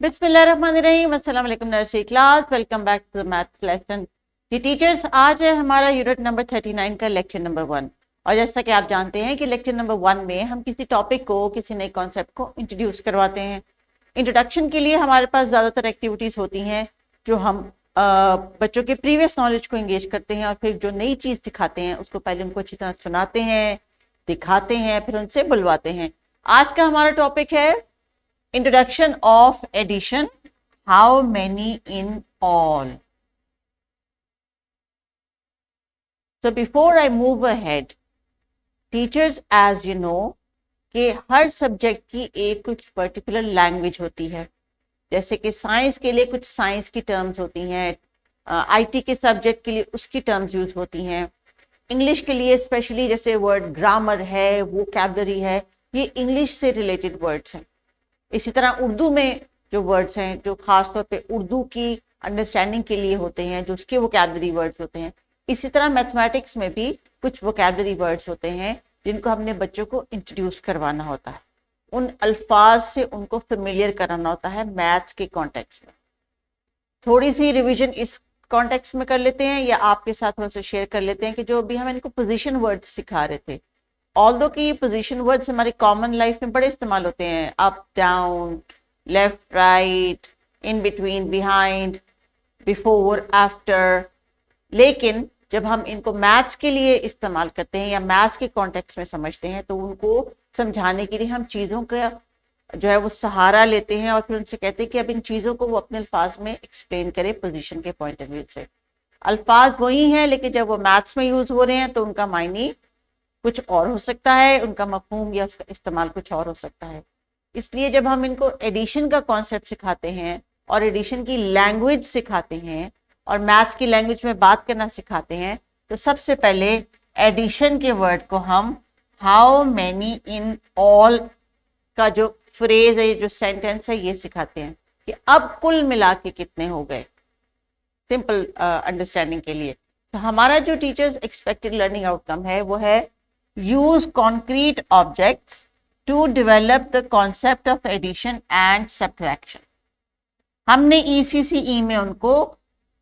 बिस्मिल्लाहिर्रहमानिर्रहीम। अस्सलाम वालेकुम nursery class, welcome back to the maths lesson. जी टीचर्स, आज है हमारा यूनिट नंबर 39 का लेक्चर नंबर 1। और जैसा कि आप जानते हैं कि लेक्चर नंबर 1 में हम किसी टॉपिक को, किसी नए कॉन्सेप्ट को इंट्रोड्यूस करवाते हैं। इंट्रोडक्शन के लिए हमारे पास ज़्यादातर एक्टिविटीज़ होती हैं जो हम बच्चों के प्रीवियस नॉलेज को इंगेज करते हैं और फिर जो नई चीज़ सिखाते हैं उसको पहले उनको अच्छी तरह सुनाते हैं, दिखाते हैं, फिर उनसे बुलवाते हैं। आज का हमारा टॉपिक है Introduction of addition. How many in all? So before I move ahead, teachers, as you know, कि हर सब्जेक्ट की एक कुछ पर्टिकुलर लैंग्वेज होती है। जैसे कि साइंस के लिए कुछ साइंस की टर्म्स होती हैं, आईटी के सब्जेक्ट के लिए उसकी टर्म्स यूज होती हैं, इंग्लिश के लिए स्पेशली जैसे वर्ड ग्रामर है, वोकैबुलरी है, ये इंग्लिश से रिलेटेड वर्ड्स हैं। इसी तरह उर्दू में जो वर्ड्स हैं जो खास तौर पे उर्दू की अंडरस्टैंडिंग के लिए होते हैं, जो उसके वोकैबुलरी वर्ड्स होते हैं। इसी तरह मैथमेटिक्स में भी कुछ वोकैबुलरी वर्ड्स होते हैं जिनको हमने बच्चों को इंट्रोड्यूस करवाना होता है, उन अल्फाज से उनको फेमिलियर कराना होता है मैथ्स के कॉन्टेक्स्ट में। थोड़ी सी रिविजन इस कॉन्टेक्स्ट में कर लेते हैं या आपके साथ थोड़ा सा शेयर कर लेते हैं कि जो अभी हम इनको पोजीशन वर्ड्स सिखा रहे थे, ऑल्दो कि पोजीशन वर्ड्स हमारी कॉमन लाइफ में बड़े इस्तेमाल होते हैं, up down, left right, in between, behind, before, after. लेकिन जब हम इनको मैथ्स के लिए इस्तेमाल करते हैं या मैथ्स के कॉन्टेक्स्ट में समझते हैं तो उनको समझाने के लिए हम चीज़ों का जो है वो सहारा लेते हैं और फिर उनसे कहते हैं कि अब इन चीज़ों को वो अपने अल्फाज में एक्सप्लेन करें पोजीशन के पॉइंट ऑफ व्यू से। अल्फाज वही हैं लेकिन जब वो मैथ्स में यूज हो रहे हैं तो उनका मायने कुछ और हो सकता है, उनका मफहूम या उसका इस्तेमाल कुछ और हो सकता है। इसलिए जब हम इनको एडिशन का कॉन्सेप्ट सिखाते हैं और एडिशन की लैंग्वेज सिखाते हैं और मैथ्स की लैंग्वेज में बात करना सिखाते हैं तो सबसे पहले एडिशन के वर्ड को हम हाउ मैनी इन ऑल का जो फ्रेज है, जो सेंटेंस है, ये सिखाते हैं कि अब कुल मिला के कितने हो गए, सिंपल अंडरस्टैंडिंग के लिए। तो हमारा जो टीचर्स एक्सपेक्टेड लर्निंग आउटकम है वो है use concrete objects to develop the concept of addition and subtraction। हमने ECCE में उनको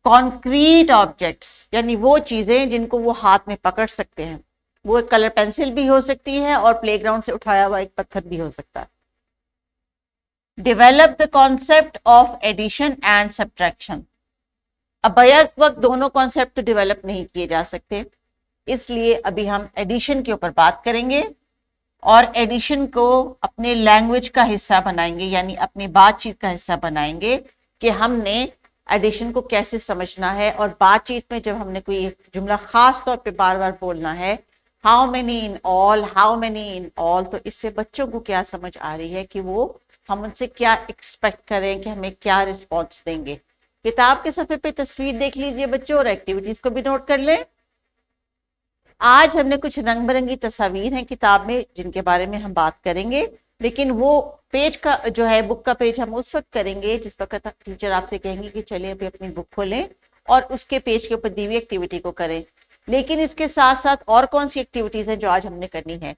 concrete objects यानी वो चीजें जिनको वो हाथ में पकड़ सकते हैं, वो एक कलर पेंसिल भी हो सकती है और प्लेग्राउंड से उठाया हुआ एक पत्थर भी हो सकता है। Develop the concept of addition and subtraction। अब बैक वक्त दोनों कॉन्सेप्ट तो डेवलप नहीं किए जा सकते, इसलिए अभी हम एडिशन के ऊपर बात करेंगे और एडिशन को अपने लैंग्वेज का हिस्सा बनाएंगे, यानी अपनी बातचीत का हिस्सा बनाएंगे कि हमने एडिशन को कैसे समझना है। और बातचीत में जब हमने कोई एक जुमला खास तौर पे बार बार बोलना है, how many in all, how many in all, तो इससे बच्चों को क्या समझ आ रही है कि वो हम उनसे क्या एक्सपेक्ट करें, कि हमें क्या रिस्पॉन्स देंगे। किताब के सफ़े पे तस्वीर देख लीजिए बच्चों और एक्टिविटीज को भी नोट कर लें। आज हमने कुछ रंग बिरंगी तस्वीर हैं किताब में जिनके बारे में हम बात करेंगे, लेकिन वो पेज का जो है बुक का पेज हम उस वक्त करेंगे जिस वक्त टीचर आपसे कहेंगे कि चलिए अभी अपनी बुक खोलें और उसके पेज के ऊपर दी हुई एक्टिविटी को करें। लेकिन इसके साथ साथ और कौन सी एक्टिविटीज हैं जो आज हमने करनी है।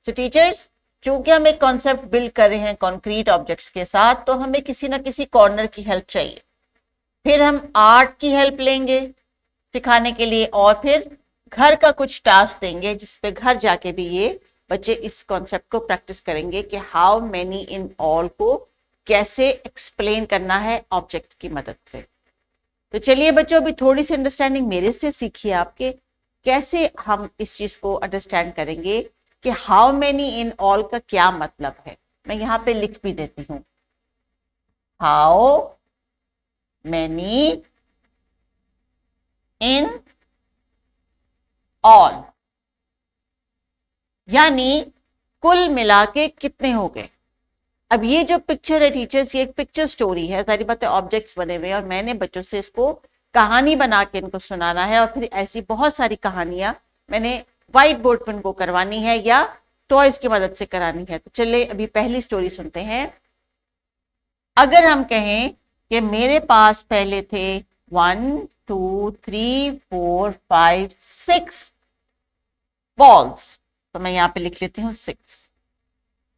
सो टीचर्स, चूंकि हम एक कॉन्सेप्ट बिल्ड कर रहे हैं कॉन्क्रीट ऑब्जेक्ट्स के साथ, तो हमें किसी ना किसी कॉर्नर की हेल्प चाहिए। फिर हम आर्ट की हेल्प लेंगे सिखाने के लिए और फिर घर का कुछ टास्क देंगे जिसपे घर जाके भी ये बच्चे इस कॉन्सेप्ट को प्रैक्टिस करेंगे कि हाउ मेनी इन ऑल को कैसे एक्सप्लेन करना है ऑब्जेक्ट की मदद से। तो चलिए बच्चों, अभी थोड़ी सी अंडरस्टैंडिंग मेरे से सीखिए आपके कैसे हम इस चीज को अंडरस्टैंड करेंगे कि हाउ मेनी इन ऑल का क्या मतलब है। मैं यहाँ पे लिख भी देती हूँ, हाउ मैनी इन ऑल, यानी कुल मिला के कितने हो गए। अब ये जो पिक्चर है टीचर्स, ये एक पिक्चर स्टोरी है, सारी बातें ऑब्जेक्ट्स बने हुए हैं और मैंने बच्चों से इसको कहानी बना के इनको सुनाना है और फिर ऐसी बहुत सारी कहानियां मैंने व्हाइट बोर्ड पर इनको करवानी है या टॉयज की मदद से करानी है। तो चलिए अभी पहली स्टोरी सुनते हैं। अगर हम कहें कि मेरे पास पहले थे 1 2 3 4 5 6 बॉल्स, तो मैं यहाँ पे लिख लेती हूँ 6।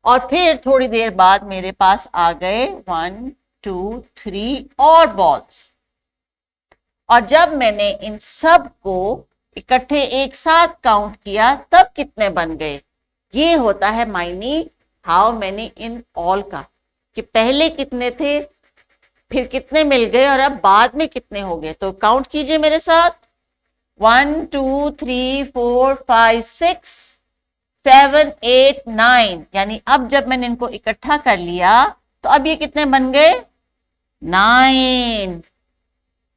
और फिर थोड़ी देर बाद मेरे पास आ गए 1 2 3 और बॉल्स। और जब मैंने इन सब को इकट्ठे एक साथ काउंट किया तब कितने बन गए। ये होता है मायने हाउ मैनी इन ऑल का, कि पहले कितने थे, फिर कितने मिल गए और अब बाद में कितने हो गए। तो काउंट कीजिए मेरे साथ, 1 2 3 4 5 6 7 8 9, यानी अब जब मैंने इनको इकट्ठा कर लिया तो अब ये कितने बन गए, 9।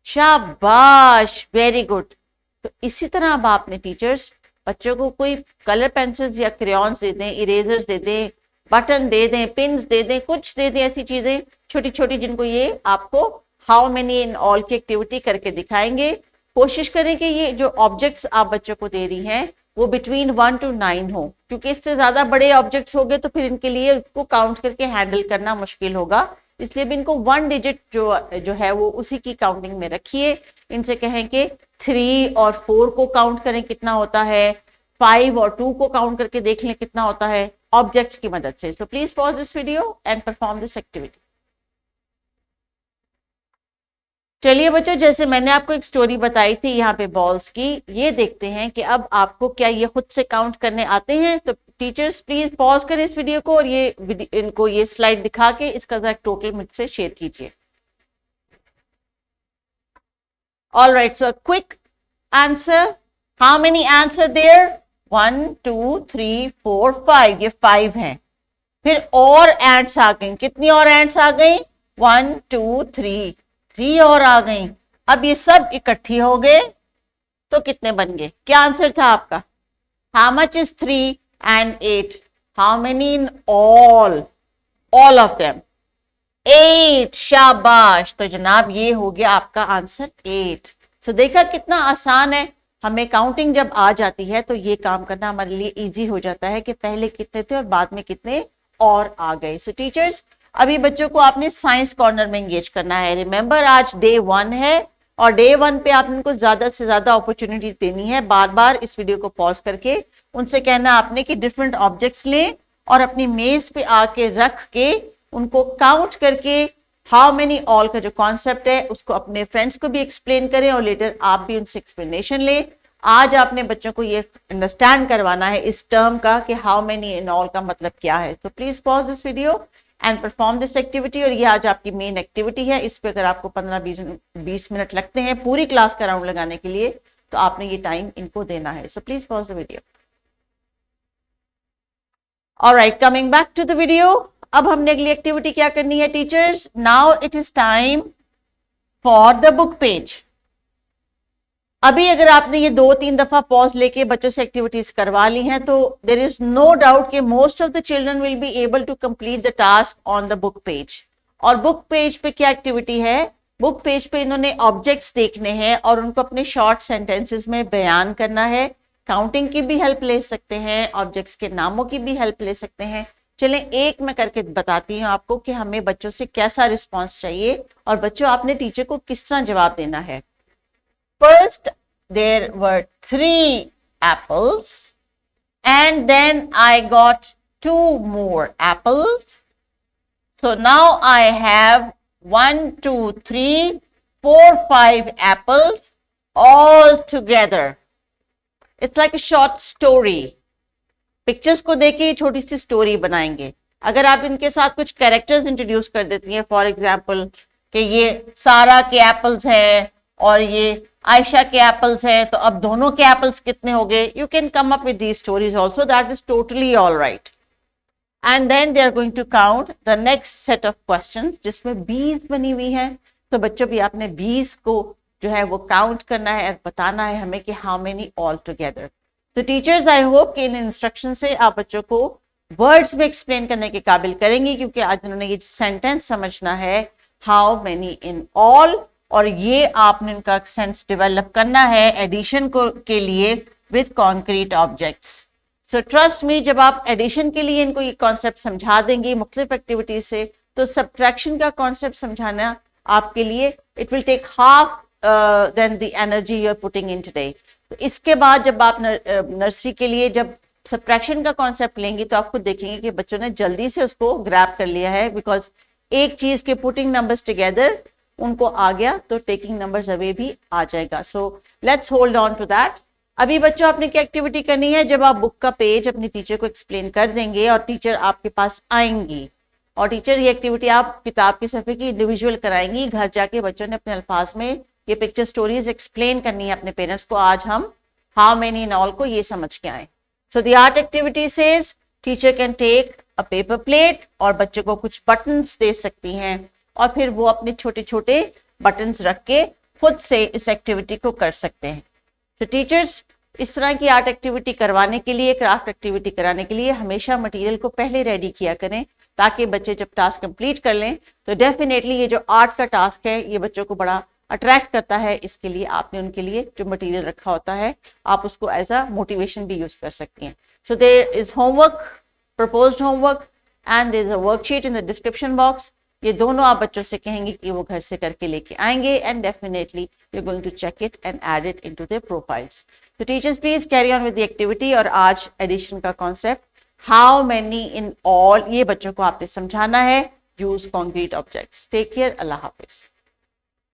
शाबाश, वेरी गुड। तो इसी तरह अब आपने टीचर्स बच्चों को कोई कलर पेंसिल्स या क्रेयॉन्स दे दें, इरेजर्स दे दें, बटन दे दें, पिन्स दे दें, कुछ दे दें, ऐसी चीजें छोटी छोटी जिनको ये आपको हाउ मेनी इन ऑल की एक्टिविटी करके दिखाएंगे। कोशिश करें कि ये जो ऑब्जेक्ट्स आप बच्चों को दे रही हैं वो बिटवीन 1 to 9 हो, क्योंकि इससे ज्यादा बड़े ऑब्जेक्ट्स हो गए तो फिर इनके लिए उसको काउंट करके हैंडल करना मुश्किल होगा। इसलिए भी इनको 1 डिजिट जो है वो उसी की काउंटिंग में रखिए। इनसे कहें कि 3 और 4 को काउंट करें कितना होता है, 5 और 2 को काउंट करके देख लें कितना होता है ऑब्जेक्ट्स की मदद से। सो please pause this video and perform this activity. चलिए बच्चों, जैसे मैंने आपको एक स्टोरी बताई थी यहाँ पे बॉल्स की, ये देखते हैं कि अब आपको क्या ये खुद से काउंट करने आते हैं। तो टीचर्स प्लीज पॉज करें इस वीडियो को और इनको ये स्लाइड दिखा के इसका जरा टोटल मुझसे शेयर कीजिए। All right, so quick answer, how many answer there, 1 2 3 4 5, ये 5 हैं। फिर और एंड्स आ गई, कितनी और एंड्स आ गई, 1 2 3 और आ गई। अब ये सब इकट्ठी हो गए तो कितने बन गए, क्या आंसर था आपका, how much is 3 and 8, how many in all of them, 8। शाबाश, तो जनाब ये हो गया आपका आंसर 8। सो देखा कितना आसान है, हमें काउंटिंग जब आ जाती है तो ये काम करना हमारे लिए इजी हो जाता है कि पहले कितने थे और बाद में कितने और आ गए। सो टीचर्स, अभी बच्चों को आपने साइंस कॉर्नर में एंगेज करना है। रिमेंबर आज डे 1 है और डे 1 पे आपने उनको ज्यादा से ज्यादा अपॉर्चुनिटी देनी है। बार बार इस वीडियो को पॉज करके उनसे कहना आपने कि डिफरेंट ऑब्जेक्ट्स लें और अपनी मेज पे आके रख के उनको काउंट करके हाउ मेनी ऑल का जो कॉन्सेप्ट है उसको अपने फ्रेंड्स को भी एक्सप्लेन करें और लेटर आप भी उनसे एक्सप्लेनेशन लें। आज आपने बच्चों को ये अंडरस्टैंड करवाना है इस टर्म का कि हाउ मेनी इन ऑल का मतलब क्या है। So please pause this video and perform this activity. और ये आज आपकी मेन एक्टिविटी है, इस पे अगर आपको 15-20 मिनट लगते हैं पूरी क्लास का राउंड लगाने के लिए तो आपने ये टाइम इनको देना है। So please pause the video. All right, coming back to the video, अब हमने अगली एक्टिविटी क्या करनी है teachers, now it is time for the book page. अभी अगर आपने ये 2-3 दफा पॉज लेके बच्चों से एक्टिविटीज करवा ली हैं तो देयर इज नो डाउट कि most of the children will be able to complete the task on the book page. और बुक पेज पे क्या एक्टिविटी है, बुक पेज पे इन्होंने ऑब्जेक्ट्स देखने हैं और उनको अपने शॉर्ट सेंटेंसेस में बयान करना है। काउंटिंग की भी हेल्प ले सकते हैं, ऑब्जेक्ट्स के नामों की भी हेल्प ले सकते हैं। चलें एक मैं करके बताती हूँ आपको कि हमें बच्चों से कैसा रिस्पॉन्स चाहिए और बच्चों आपने टीचर को किस तरह जवाब देना है। First, there were 3 apples and then I got 2 more apples. So now I have 1 2 3 4 5 apples all together. It's like a short story. Pictures को देके छोटी सी स्टोरी बनाएंगे। अगर आप इनके साथ कुछ कैरेक्टर्स इंट्रोड्यूस कर देती हैं, फॉर एग्जाम्पल कि ये सारा के एप्पल्स हैं और ये आयशा के एप्पल्स हैं, तो अब दोनों के एप्पल्स कितने हो गए। You can come up with these stories also, that is totally all right. And then they are going to count the next set of questions जिसमें बीज बनी हुई है। तो बच्चों भी आपने बीज को जो है वो काउंट करना है और बताना है हमें कि हाउ मेनी ऑल टुगेदर। तो टीचर्स आई होप कि इन इंस्ट्रक्शन से आप बच्चों को वर्ड्स में एक्सप्लेन करने के काबिल करेंगे, क्योंकि आज उन्होंने ये सेंटेंस समझना है हाउ मेनी इन ऑल, और ये आपने उनका सेंस डेवलप करना है एडिशन को के लिए with concrete objects. So trust me, जब आप एडिशन के लिए इनको ये कॉन्सेप्ट समझा देंगे मुख्तलिफ एक्टिविटी से, तो सब्ट्रैक्शन का कॉन्सेप्ट समझाना आपके लिए it will take half then the energy you are putting in today. तो इसके बाद जब आप नर्सरी के लिए जब सब्ट्रैक्शन का कॉन्सेप्ट लेंगे तो आप खुद देखेंगे कि बच्चों ने जल्दी से उसको ग्रैब कर लिया है, बिकॉज एक चीज के पुटिंग नंबर्स टुगेदर उनको आ गया तो टेकिंग नंबर्स अवे भी आ जाएगा. So let's hold on to that. अभी बच्चों आपने क्या एक्टिविटी करनी है, जब आप बुक का पेज अपनी टीचर को एक्सप्लेन कर देंगे और टीचर आपके पास आएंगी और टीचर ये एक्टिविटी आप किताब के सफ़े की इंडिविजुअल कराएंगी, घर जाके बच्चों ने अपने अल्फाज में ये पिक्चर स्टोरीज एक्सप्लेन करनी है अपने पेरेंट्स को. आज हम हाउ मेनी इन ऑल को ये समझ के आए. So the art activity says teacher can take a paper plate और बच्चे को कुछ बटन्स दे सकती हैं और फिर वो अपने छोटे छोटे बटन्स रख के खुद से इस एक्टिविटी को कर सकते हैं. सो टीचर्स इस तरह की आर्ट एक्टिविटी करवाने के लिए, क्राफ्ट एक्टिविटी कराने के लिए हमेशा मटेरियल को पहले रेडी किया करें ताकि बच्चे जब टास्क कंप्लीट कर लें तो डेफिनेटली ये जो आर्ट का टास्क है ये बच्चों को बड़ा अट्रैक्ट करता है. इसके लिए आपने उनके लिए जो मटेरियल रखा होता है आप उसको एज अ मोटिवेशन भी यूज कर सकती हैं. So there is homework, proposed homework and there is a worksheet in the description box. ये दोनों आप बच्चों से कहेंगे कि वो घर से करके लेके आएंगे and definitely you are going to check it and add it into their profiles. तो teachers please carry on with the activity. और आज एडिशन का concept how many in all ये बच्चों को आपने समझाना है. Use concrete objects. Take care. अल्लाह हाफिज.